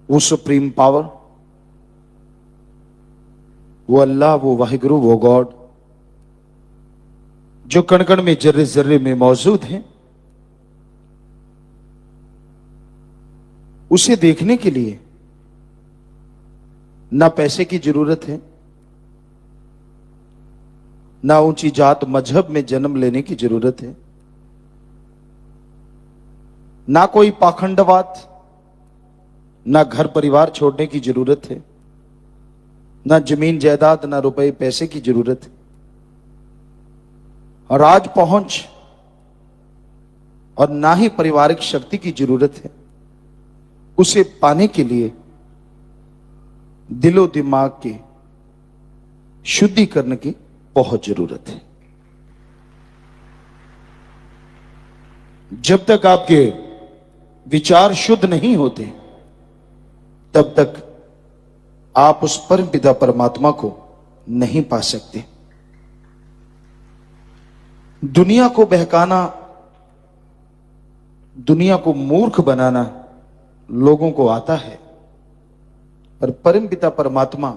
वो supreme power, वो अल्लाह, वो वाहिगुरु, वो गॉड जो कण कण में, जर्रे जर्रे में मौजूद है, उसे देखने के लिए ना पैसे की जरूरत है, ना ऊंची जात मजहब में जन्म लेने की जरूरत है, ना कोई पाखंडवाद, ना घर परिवार छोड़ने की जरूरत है, ना जमीन जायदाद, ना रुपए पैसे की जरूरत है। राज पहुंच और ना ही पारिवारिक शक्ति की जरूरत है। उसे पाने के लिए दिलो दिमाग के शुद्धिकरण की बहुत जरूरत है। जब तक आपके विचार शुद्ध नहीं होते, तब तक आप उस परम पिता परमात्मा को नहीं पा सकते। दुनिया को बहकाना, दुनिया को मूर्ख बनाना लोगों को आता है, पर परम पिता परमात्मा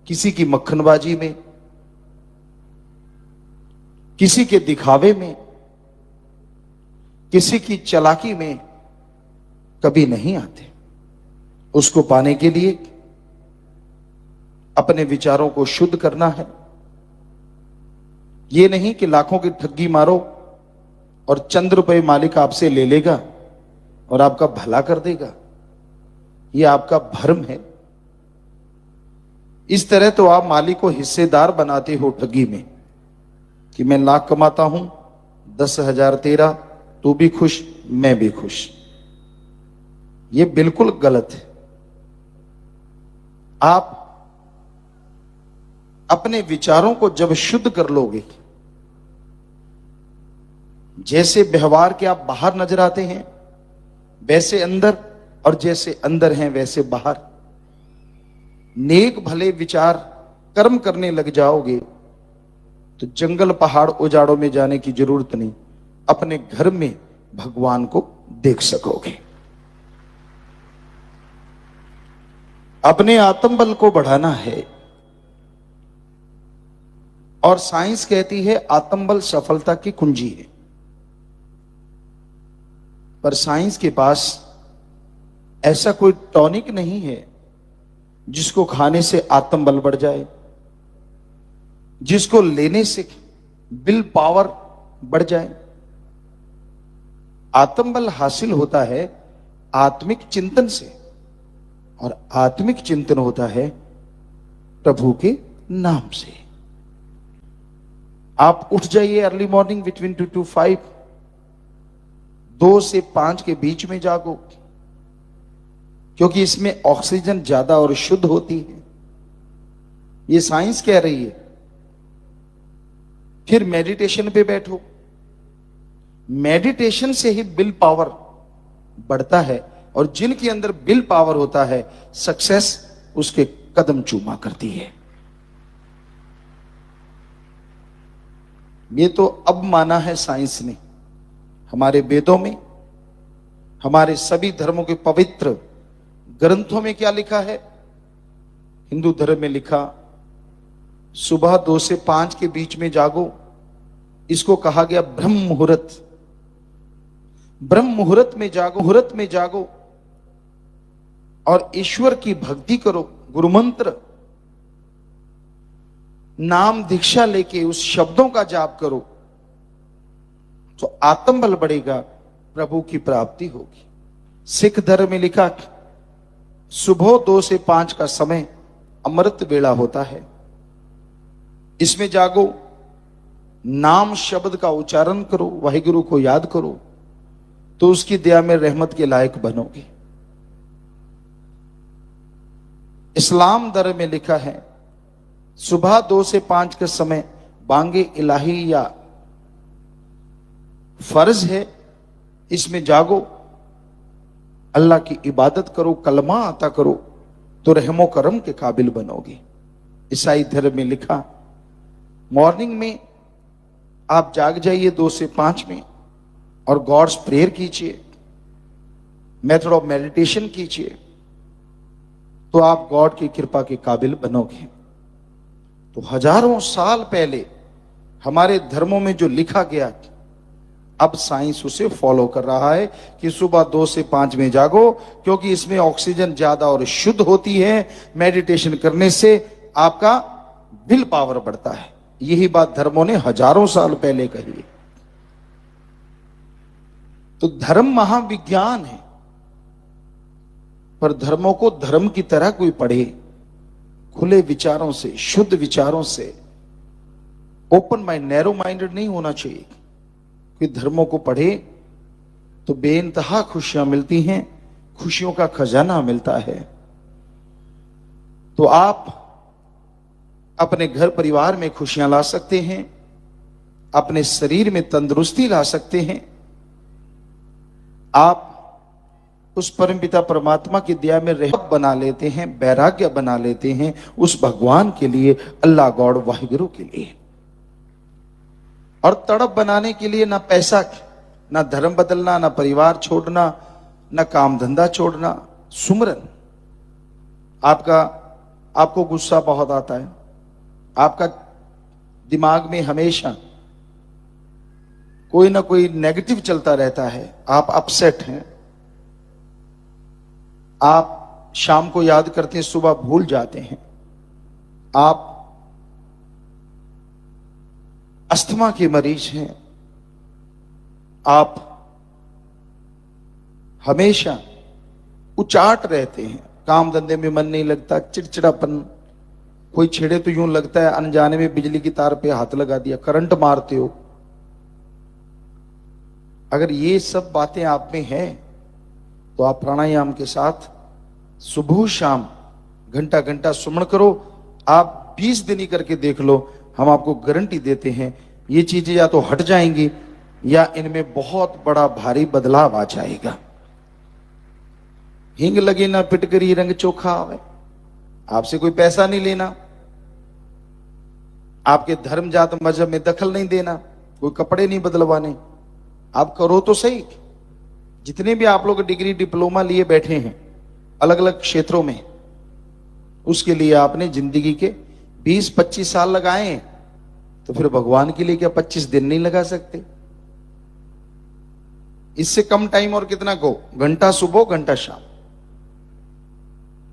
किसी की मक्खनबाजी में, किसी के दिखावे में, किसी की चालाकी में कभी नहीं आते। उसको पाने के लिए अपने विचारों को शुद्ध करना है। यह नहीं कि लाखों की ठगी मारो और चंद रुपए मालिक आपसे ले लेगा और आपका भला कर देगा। यह आपका भ्रम है। इस तरह तो आप मालिक को हिस्सेदार बनाते हो ठगी में, कि मैं लाख कमाता हूं, 10,000 तेरा, तू भी खुश मैं भी खुश। यह बिल्कुल गलत है। आप अपने विचारों को जब शुद्ध कर लोगे, जैसे व्यवहार के आप बाहर नजर आते हैं वैसे अंदर, और जैसे अंदर हैं वैसे बाहर, नेक भले विचार कर्म करने लग जाओगे तो जंगल पहाड़ उजाड़ों में जाने की जरूरत नहीं, अपने घर में भगवान को देख सकोगे। अपने आत्मबल को बढ़ाना है, और साइंस कहती है आत्मबल सफलता की कुंजी है। पर साइंस के पास ऐसा कोई टॉनिक नहीं है जिसको खाने से आत्मबल बढ़ जाए, जिसको लेने से विल पावर बढ़ जाए। आत्मबल हासिल होता है आत्मिक चिंतन से, और आत्मिक चिंतन होता है प्रभु के नाम से। आप उठ जाइए अर्ली मॉर्निंग बिटवीन 2 to 5, 2 से 5 के बीच में जागो, क्योंकि इसमें ऑक्सीजन ज्यादा और शुद्ध होती है। ये साइंस कह रही है। फिर मेडिटेशन पे बैठो। मेडिटेशन से ही विल पावर बढ़ता है, और जिनके अंदर विल पावर होता है, सक्सेस उसके कदम चूमा करती है। ये तो अब माना है साइंस ने। हमारे वेदों में, हमारे सभी धर्मों के पवित्र ग्रंथों में क्या लिखा है? हिंदू धर्म में लिखा, सुबह 2 से 5 के बीच में जागो। इसको कहा गया ब्रह्म मुहूर्त। ब्रह्म मुहूर्त में जागो, मुहूर्त में जागो और ईश्वर की भक्ति करो। गुरु मंत्र, नाम दीक्षा लेके उस शब्दों का जाप करो, तो आत्मबल बढ़ेगा, प्रभु की प्राप्ति होगी। सिख धर्म में लिखा, सुबह 2 से 5 का समय अमृत वेला होता है। इसमें जागो, नाम शब्द का उच्चारण करो, वाहिगुरु को याद करो, तो उसकी दया में रहमत के लायक बनोगे। इस्लाम धर्म में लिखा है, सुबह 2 से 5 का समय बांगे इलाही या फर्ज है। इसमें जागो, अल्लाह की इबादत करो, कलमा अता करो, तो रहमो करम के काबिल बनोगे। ईसाई धर्म में लिखा, मॉर्निंग में आप जाग जाइए 2 से 5 में, और गॉड्स प्रेयर कीजिए, मेथड ऑफ मेडिटेशन कीजिए, तो आप गॉड की कृपा के काबिल बनोगे। तो हजारों साल पहले हमारे धर्मों में जो लिखा गया, अब साइंस उसे फॉलो कर रहा है कि सुबह 2 से 5 में जागो, क्योंकि इसमें ऑक्सीजन ज्यादा और शुद्ध होती है। मेडिटेशन करने से आपका विल पावर बढ़ता है। यही बात धर्मों ने हजारों साल पहले कही है। तो धर्म महाविज्ञान है, पर धर्मों को धर्म की तरह कोई पढ़े, खुले विचारों से, शुद्ध विचारों से, ओपन माइंड, नैरो माइंडेड नहीं होना चाहिए। कि धर्मों को पढ़े तो बेइंतहा खुशियां मिलती हैं, खुशियों का खजाना मिलता है। तो आप अपने घर परिवार में खुशियां ला सकते हैं, अपने शरीर में तंदुरुस्ती ला सकते हैं। आप उस परमपिता परमात्मा की दया में रहमत बना लेते हैं, वैराग्य बना लेते हैं उस भगवान के लिए, अल्लाह गॉड वाहिगुरु के लिए। और तड़प बनाने के लिए ना पैसा, ना धर्म बदलना, ना परिवार छोड़ना, ना काम धंधा छोड़ना, सुमरन। आपको गुस्सा बहुत आता है, आपका दिमाग में हमेशा कोई ना कोई नेगेटिव चलता रहता है, आप अपसेट हैं, आप शाम को याद करते हैं, सुबह भूल जाते हैं, आप अस्थमा के मरीज हैं, आप हमेशा उचाट रहते हैं, काम धंधे में मन नहीं लगता, चिड़चिड़ापन, कोई छेड़े तो यूं लगता है अनजाने में बिजली की तार पे हाथ लगा दिया, करंट मारते हो। अगर ये सब बातें आप में हैं तो आप प्राणायाम के साथ सुबह शाम घंटा घंटा सुमन करो। आप 20 दिन ही करके देख लो, हम आपको गारंटी देते हैं ये चीजें या तो हट जाएंगी या इनमें बहुत बड़ा भारी बदलाव आ जाएगा। हिंग लगे ना पिटकरी रंग चोखा आवे। आपसे कोई पैसा नहीं लेना, आपके धर्म जात मजहब में दखल नहीं देना, कोई कपड़े नहीं बदलवाने, आप करो तो सही। जितने भी आप लोग डिग्री डिप्लोमा लिए बैठे हैं अलग अलग क्षेत्रों में, उसके लिए आपने जिंदगी के 20-25 साल लगाए, तो फिर भगवान के लिए क्या 25 दिन नहीं लगा सकते? इससे कम टाइम और कितना को, घंटा सुबह घंटा शाम,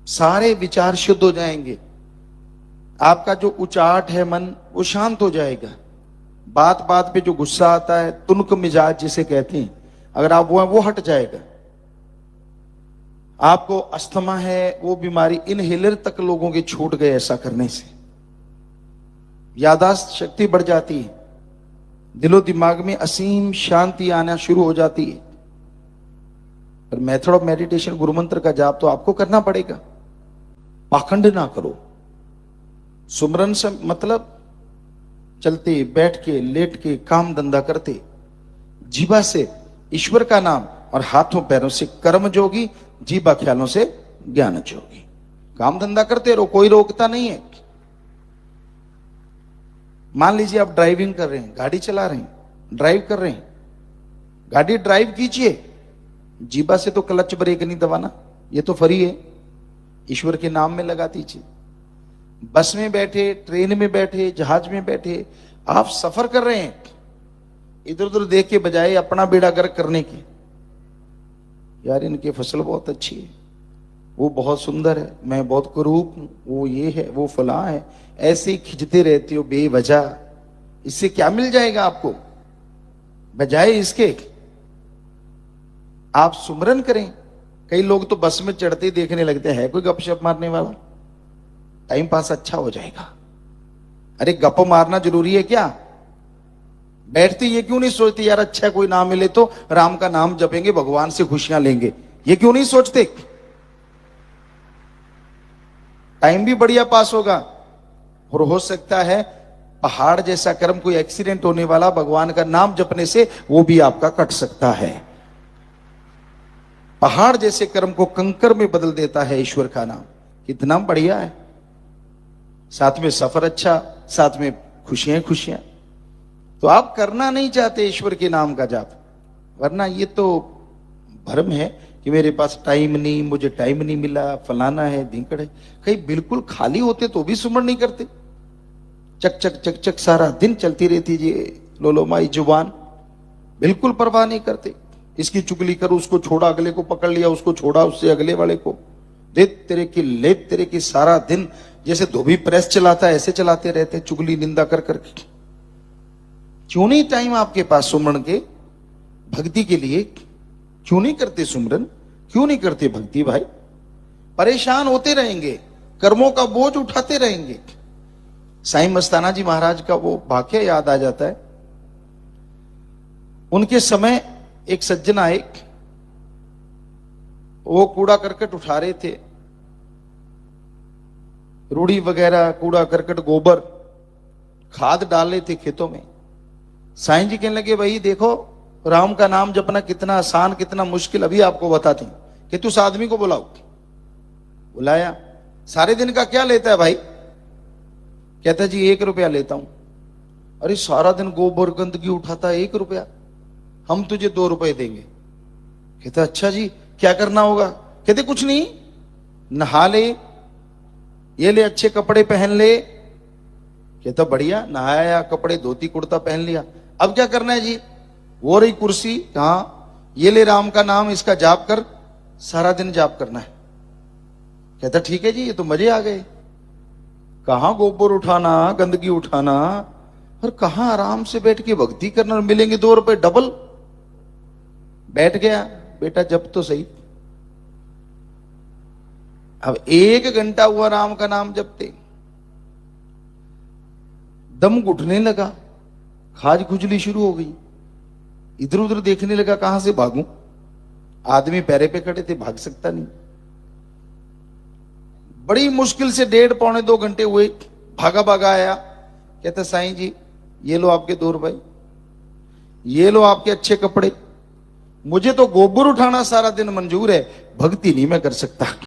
सारे विचार शुद्ध हो जाएंगे। आपका जो उचाट है मन, वो शांत हो जाएगा। बात बात पे जो गुस्सा आता है, तुनक मिजाज जिसे कहते हैं, अगर आप वो हट जाएगा। आपको अस्थमा है, वो बीमारी इनहेलर तक लोगों के छूट गए ऐसा करने से। यादाश्त शक्ति बढ़ जाती है, दिलो दिमाग में असीम शांति आना शुरू हो जाती है। पर मेथड ऑफ मेडिटेशन, गुरु मंत्र का जाप तो आपको करना पड़ेगा। पाखंड ना करो। सुमरन से मतलब चलते बैठ के लेट के काम धंधा करते, जीवा से ईश्वर का नाम और हाथों पैरों से कर्म जोगी, जीवा ख्यालों से ज्ञान जोगी। काम धंधा करते रहो, कोई रोकता नहीं है। मान लीजिए आप ड्राइविंग कर रहे हैं, गाड़ी चला रहे हैं, ड्राइव कर रहे हैं, गाड़ी ड्राइव कीजिए, जीवा से तो क्लच ब्रेक नहीं दबाना, ये तो फ्री है, ईश्वर के नाम में लगा दीजिए। बस में बैठे, ट्रेन में बैठे, जहाज में बैठे, आप सफर कर रहे हैं, इधर उधर देख के बजाय अपना बेड़ा गर्क करने की, यार इनकी फसल बहुत अच्छी है, वो बहुत सुंदर है, मैं बहुत कुरूप हूं, वो ये है, वो फला है, ऐसे ही खिंचते रहते हो बेवजह। इससे क्या मिल जाएगा आपको? बजाय इसके आप सुमरन करें। कई लोग तो बस में चढ़ते ही देखने लगते हैं, कोई गपशप मारने वाला, टाइम पास अच्छा हो जाएगा। अरे गप मारना जरूरी है क्या? बैठते ये क्यों नहीं सोचते यार अच्छा कोई नाम मिले तो राम का नाम जपेंगे, भगवान से खुशियां लेंगे, ये क्यों नहीं सोचते? टाइम भी बढ़िया पास होगा और हो सकता है पहाड़ जैसा कर्म, कोई एक्सीडेंट होने वाला, भगवान का नाम जपने से वो भी आपका कट सकता है। पहाड़ जैसे कर्म को कंकर में बदल देता है ईश्वर का नाम। कितना बढ़िया है। साथ में सफर अच्छा, साथ में खुशियां खुशियां। तो आप करना नहीं चाहते ईश्वर के नाम का जाप, वरना ये तो भ्रम है कि मेरे पास टाइम नहीं, मुझे टाइम नहीं मिला, फलाना है, ढिंकड़ है। कहीं बिल्कुल खाली होते तो भी सुमरण नहीं करते। चक चक चक चक सारा दिन चलती रहती जी लोलोमाई जुबान, बिल्कुल परवाह नहीं करते। इसकी चुगली कर, उसको छोड़ा, अगले को पकड़ लिया, उसको छोड़ा, उससे अगले वाले को दे तेरे की ले तेरे की, सारा दिन जैसे धोबी प्रेस चलाता है ऐसे चलाते रहते, चुगली निंदा कर करके। क्यों नहीं टाइम आपके पास सुमरण के, भक्ति के लिए? क्यों नहीं करते सुमरन, क्यों नहीं करते भक्ति भाई? परेशान होते रहेंगे, कर्मों का बोझ उठाते रहेंगे। साईं मस्ताना जी महाराज का वो वाक्य याद आ जाता है। उनके समय एक सज्जन आए, वो कूड़ा करकट उठा रहे थे, रूढ़ी वगैरह, कूड़ा करकट, गोबर, खाद डाल रहे थे खेतों में। साईं जी कहने लगे, भाई देखो राम का नाम जपना कितना आसान, कितना मुश्किल, अभी आपको बताते हैं कि तू उस आदमी को बुलाओ। बुलाया, सारे दिन का क्या लेता है भाई? कहता जी 1 रुपया लेता हूं। अरे सारा दिन गोबर गंदगी उठाता है, 1 रुपया, हम तुझे 2 रुपए देंगे। कहता अच्छा जी क्या करना होगा? कहते कुछ नहीं, नहा ले, ये ले अच्छे कपड़े पहन ले। कहता बढ़िया, नहाया, कपड़े धोती कुर्ता पहन लिया, अब क्या करना है जी? वो रही कुर्सी, कहा ये ले राम का नाम, इसका जाप कर, सारा दिन जाप करना है। कहता ठीक है जी, ये तो मजे आ गए। कहां गोबर उठाना, गंदगी उठाना, और कहां आराम से बैठ के भक्ति करना, और मिलेंगे 2 रुपए डबल। बैठ गया, बेटा जब तो सही। अब 1 घंटा हुआ राम का नाम जपते, दम घुटने लगा, खाज खुजली शुरू हो गई, इधर उधर देखने लगा कहां से भागूं। आदमी पैरे पे खड़े थे, भाग सकता नहीं। बड़ी मुश्किल से 1.5 पौने 2 घंटे हुए, भागा भागा आया। कहता साईं जी ये लो आपके 2 रुपए, ये लो आपके अच्छे कपड़े, मुझे तो गोबर उठाना सारा दिन मंजूर है, भक्ति नहीं मैं कर सकता।